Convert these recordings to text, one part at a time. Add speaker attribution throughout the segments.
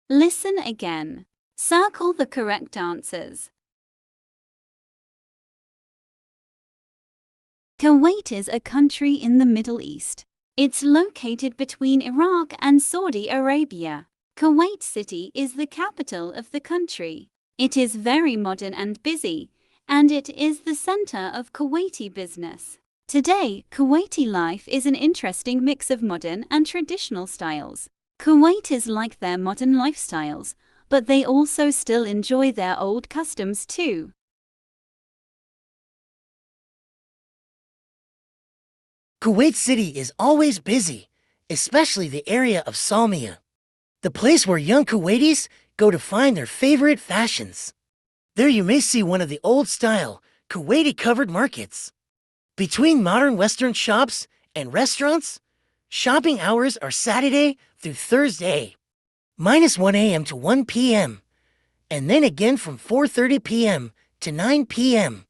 Speaker 1: Listen again. Circle the correct answers. Kuwait is a country in the Middle East. It's located between Iraq and Saudi Arabia. Kuwait City is the capital of the country. It is very modern and busy, and it is the center of Kuwaiti business. Today, Kuwaiti life is an interesting mix of modern and traditional styles. Kuwaitis like their modern lifestyles, but they also still enjoy their old customs too.
Speaker 2: Kuwait City is always busy, especially the area of Salmiya, the place where young Kuwaitis go to find their favorite fashions. There you may see one of the old-style, Kuwaiti covered markets. Between modern Western shops and restaurants, shopping hours are Saturday through Thursday, -1 a.m. to 1 p.m., and then again from 4:30 p.m. to 9 p.m.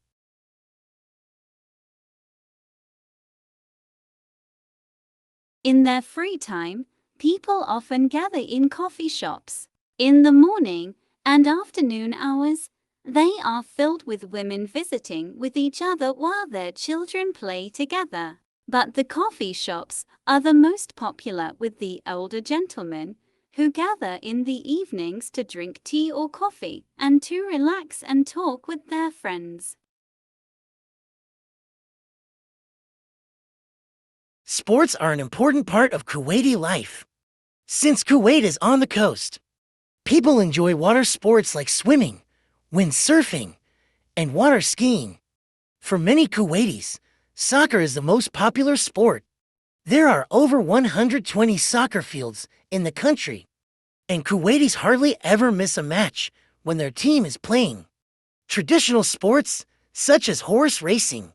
Speaker 1: In their free time, people often gather in coffee shops. In the morning and afternoon hours, they are filled with women visiting with each other while their children play together. But the coffee shops are the most popular with the older gentlemen who gather in the evenings to drink tea or coffee and to relax and talk with their friends.
Speaker 2: Sports are an important part of Kuwaiti life. Since Kuwait is on the coast, people enjoy water sports like swimming, windsurfing, and water skiing. For many Kuwaitis, soccer is the most popular sport. There are over 120 soccer fields in the country, and Kuwaitis hardly ever miss a match when their team is playing. Traditional sports, such as horse racing,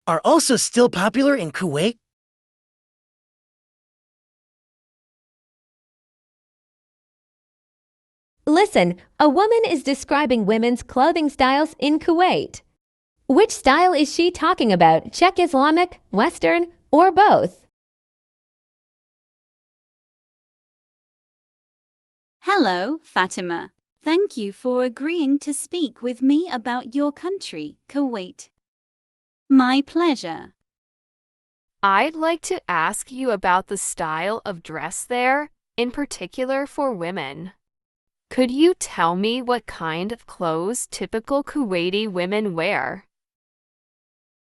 Speaker 2: are also still popular in Kuwait.
Speaker 3: Listen, a woman is describing women's clothing styles in Kuwait. Which style is she talking about? Czech Islamic, Western, or both?
Speaker 1: Hello, Fatima. Thank you for agreeing to speak with me about your country, Kuwait. My pleasure.
Speaker 4: I'd like to ask you about the style of dress there, in particular for women. Could you tell me what kind of clothes typical Kuwaiti women wear?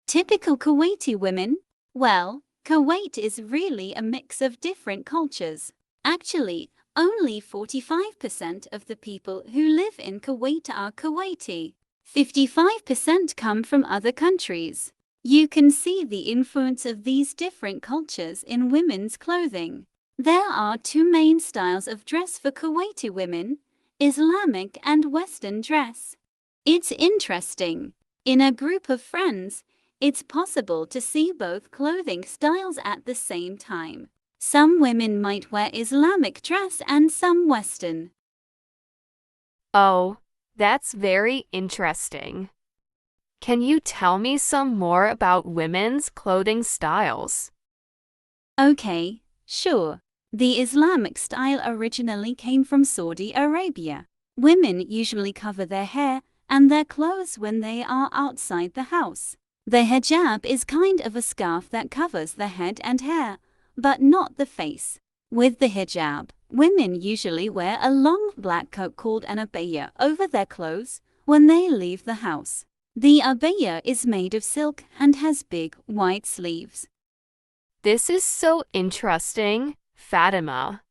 Speaker 1: Typical Kuwaiti women? Well, Kuwait is really a mix of different cultures. Actually, only 45% of the people who live in Kuwait are Kuwaiti. 55% come from other countries. You can see the influence of these different cultures in women's clothing. There are two main styles of dress for Kuwaiti women, Islamic and Western dress. It's interesting. In a group of friends, it's possible to see both clothing styles at the same time. Some women might wear Islamic dress and some Western.
Speaker 4: Oh, that's very interesting. Can you tell me some more about women's clothing styles?
Speaker 1: Okay, sure. The Islamic style originally came from Saudi Arabia. Women usually cover their hair and their clothes when they are outside the house. The hijab is kind of a scarf that covers the head and hair, but not the face. With the hijab, women usually wear a long black coat called an abaya over their clothes when they leave the house. The abaya is made of silk and has big, white sleeves.
Speaker 4: This is so interesting, Fatima.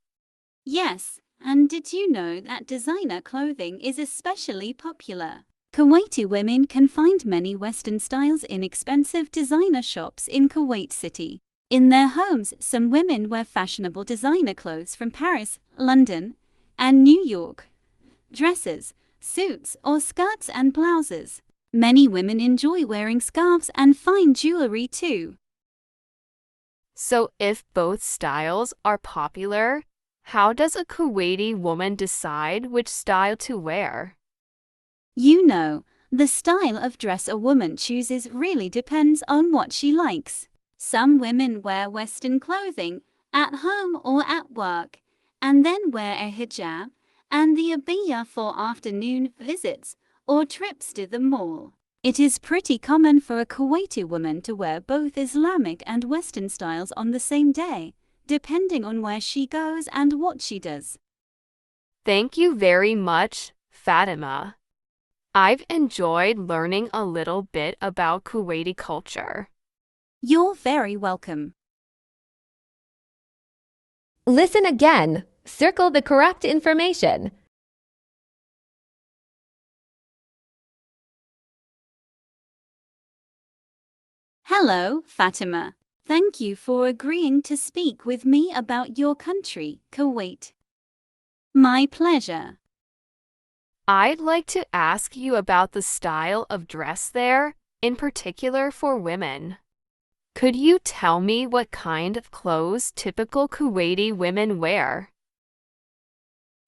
Speaker 1: Yes, and did you know that designer clothing is especially popular? Kuwaiti women can find many Western styles in expensive designer shops in Kuwait City. In their homes, some women wear fashionable designer clothes from Paris, London, and New York. Dresses, suits, or skirts and blouses. Many women enjoy wearing scarves and fine jewelry too.
Speaker 4: So if both styles are popular, how does a Kuwaiti woman decide which style to wear?
Speaker 1: You know, the style of dress a woman chooses really depends on what she likes. Some women wear Western clothing at home or at work, and then wear a hijab and the abaya for afternoon visits or trips to the mall. It is pretty common for a Kuwaiti woman to wear both Islamic and Western styles on the same day, depending on where she goes and what she does.
Speaker 4: Thank you very much, Fatima. I've enjoyed learning a little bit about Kuwaiti culture.
Speaker 1: You're very welcome.
Speaker 3: Listen again. Circle the correct information.
Speaker 1: Hello, Fatima. Thank you for agreeing to speak with me about your country, Kuwait. My pleasure.
Speaker 4: I'd like to ask you about the style of dress there, in particular for women. Could you tell me what kind of clothes typical Kuwaiti women wear?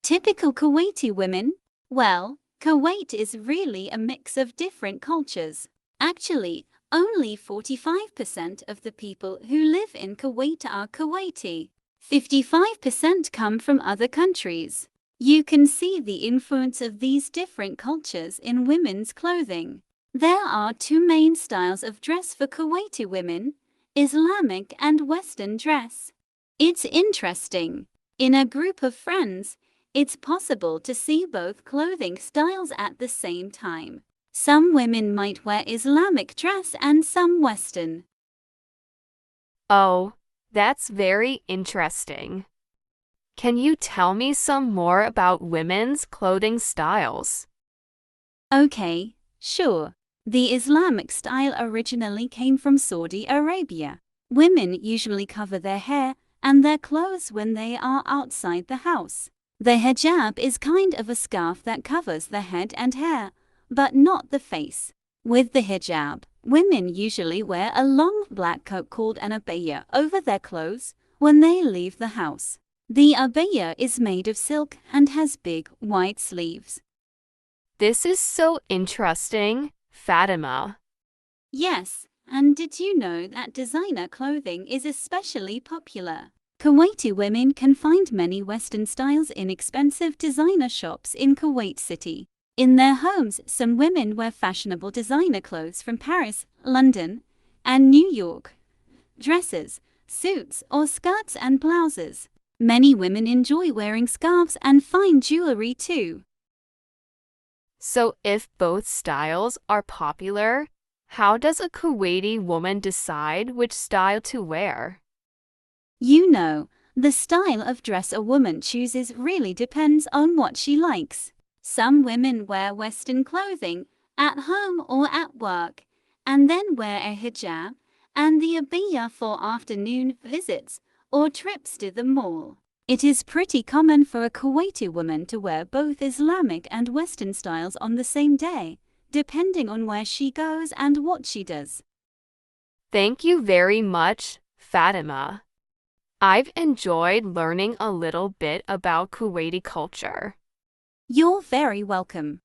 Speaker 1: Typical Kuwaiti women? Well, Kuwait is really a mix of different cultures. Actually, only 45% of the people who live in Kuwait are Kuwaiti. 55% come from other countries. You can see the influence of these different cultures in women's clothing. There are two main styles of dress for Kuwaiti women: Islamic and Western dress. It's interesting. In a group of friends, it's possible to see both clothing styles at the same time. Some women might wear Islamic dress and some Western.
Speaker 4: Oh, that's very interesting. Can you tell me some more about women's clothing styles?
Speaker 1: Okay, sure. The Islamic style originally came from Saudi Arabia. Women usually cover their hair and their clothes when they are outside the house. The hijab is kind of a scarf that covers the head and hair, but not the face. With the hijab, women usually wear a long black coat called an abaya over their clothes when they leave the house. The abaya is made of silk and has big, wide sleeves.
Speaker 4: This is so interesting, Fatima.
Speaker 1: Yes, and did you know that designer clothing is especially popular? Kuwaiti women can find many Western styles in expensive designer shops in Kuwait City. In their homes, some women wear fashionable designer clothes from Paris, London, and New York. Dresses, suits, or skirts and blouses. Many women enjoy wearing scarves and fine jewelry too.
Speaker 4: So if both styles are popular, how does a Kuwaiti woman decide which style to wear?
Speaker 1: You know, the style of dress a woman chooses really depends on what she likes. Some women wear Western clothing at home or at work, and then wear a hijab and the abaya for afternoon visits or trips to the mall. It is pretty common for a Kuwaiti woman to wear both Islamic and Western styles on the same day, depending on where she goes and what she does.
Speaker 4: Thank you very much, Fatima. I've enjoyed learning a little bit about Kuwaiti culture.
Speaker 1: You're very welcome.